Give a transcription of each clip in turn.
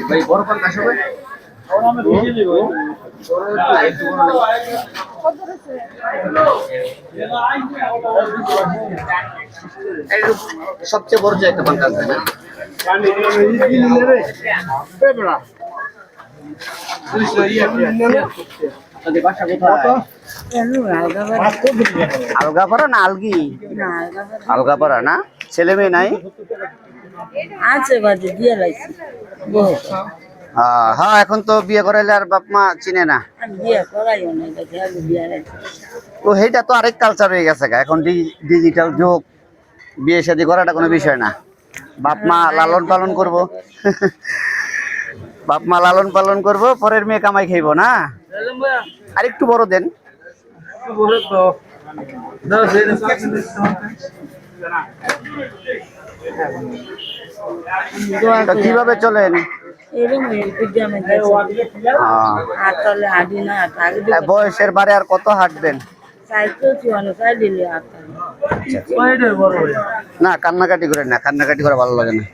ভাই বড় পান কাছে ভাই আমি ভিডিও দিব সবচেয়ে বড় যে একটা পান কাছে না আলগাপাড়া না আলগি আলগাপাড়া না ছেলে মেয়ে নাই আছে বাজে দিয়ে লাইছি হ্যাঁ এখন তো বিয়ে করাইলে আর বাপ মা চিনে না বিয়ে করাইও না দেখে আগে বিয়ে লাইছি তো সেইটা তো আরেক কালচার হয়ে গেছে এখন ডিজিটাল যুগ বিয়ে শাদী করাটা কোনো বিষয় না বাপ মা লালন পালন করব বাপ মা লালন পালন করব পরের মেয়ে কামাই খাইবো না আর একটু বড় দেন কিভাবে চলেন বয়সের বারে আর কত হাঁটবেন না কান্নাকাটি করে না কান্নাকাটি করে ভালো লাগে না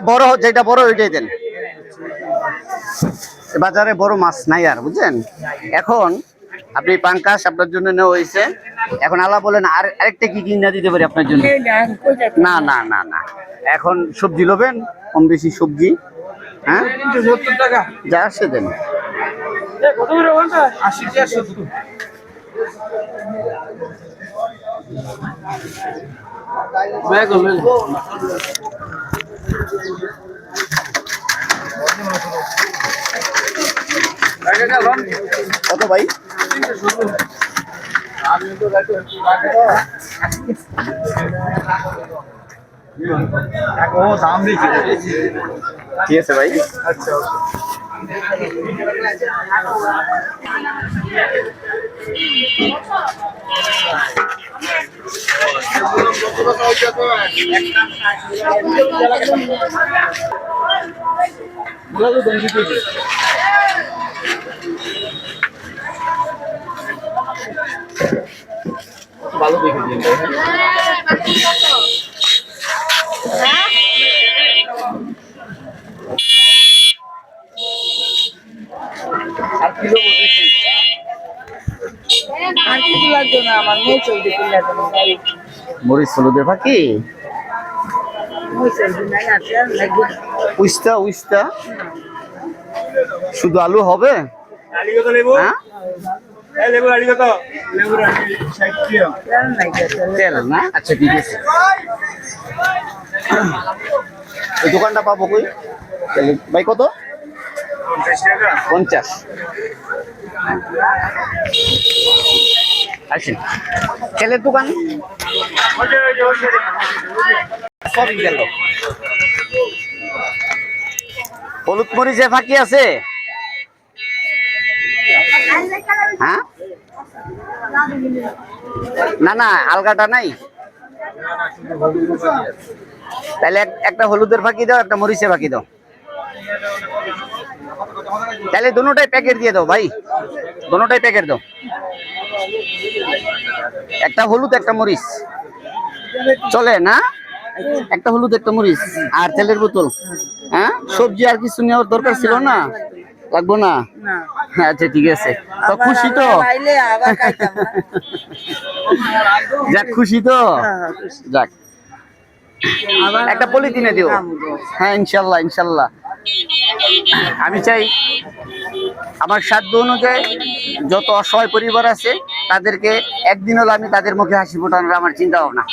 বড় যেটা বড় ওইটাই দেন বাজারে বড় মাছ নাই আর বুঝছেন এখন আপনি পাঙ্কাশ আপনার জন্য নেওয়া হয়েছে এখন আলা বলেন আর আরেকটা কি কিনা দিতে পারি আপনার জন্য না না না না এখন সবজি লোবেন কম বেশি সবজি হ্যাঁ 70 টাকা যা আসছে দেন কত করে 80 টাকা 70 কত ভাই দাম দিচ্ছি ঠিক আছে ভাই আচ্ছা ভালো দেখে দিন মরিচ হলুদে ফাঁকি উস্তা উস্তা শুধু আলু হবে তেল না আচ্ছা ঠিক আছে এই দোকানটা পাবো কই ভাই কত 50 আসেন তেলের দোকান সবই গেল হলুদ মরিচে ফাঁকি আছে হ্যাঁ না না আলগাটা নাই তাহলে একটা হলুদের ফাঁকি দাও একটা মরিচের ফাঁকি দাও তাহলে দুটোটাই প্যাকেট দিয়ে দাও ভাই দুটোটাই প্যাকেট দাও একটা হলুদ একটা মরিচ চলে না একটা হলুদ একটা মরিচ আর তেলের বোতল হ্যাঁ সবজি আর কিছু নেওয়ার দরকার ছিল না লাগবো না আচ্ছা ঠিক আছে তো খুশি তো যাক খুশি তো যাক একটা পলিথিনে দিও হ্যাঁ ইনশাল্লাহ ইনশাল্লাহ আমি চাই আমার সাধ্য অনুযায়ী যত অসহায় পরিবার আছে তাদেরকে একদিন হলো আমি তাদের মুখে হাসি ফোটানোর আমার চিন্তা ভাবনা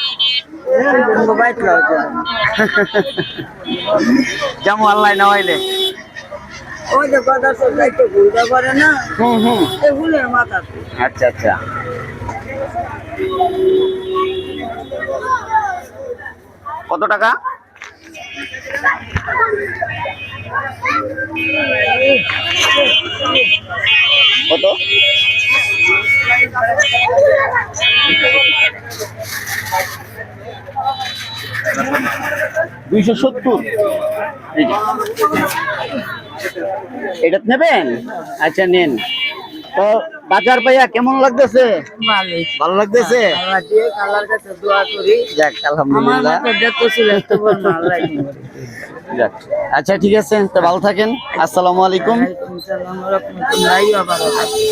যেমন আল্লাহ না হইলে আচ্ছা আচ্ছা কত টাকা কত 270। এটা নেবেন? আচ্ছা নেন। তো বাজার পাইয়া কেমন লাগতেছে? ভালোই। ভালো লাগতেছে? আল্লাহ দিয়ে আল্লাহর কাছে দোয়া করি। যাক আমার আলহামদুলিল্লাহ। মতো যত ছিল একটু বলবো আল্লাহ দিবে। যাক আচ্ছা ঠিক আছে, তো ভালো থাকেন। আসসালামু আলাইকুম। ওয়ালাইকুম সালাম ওয়া রাহমাতুল্লাহি ওয়া বারাকাতুহু।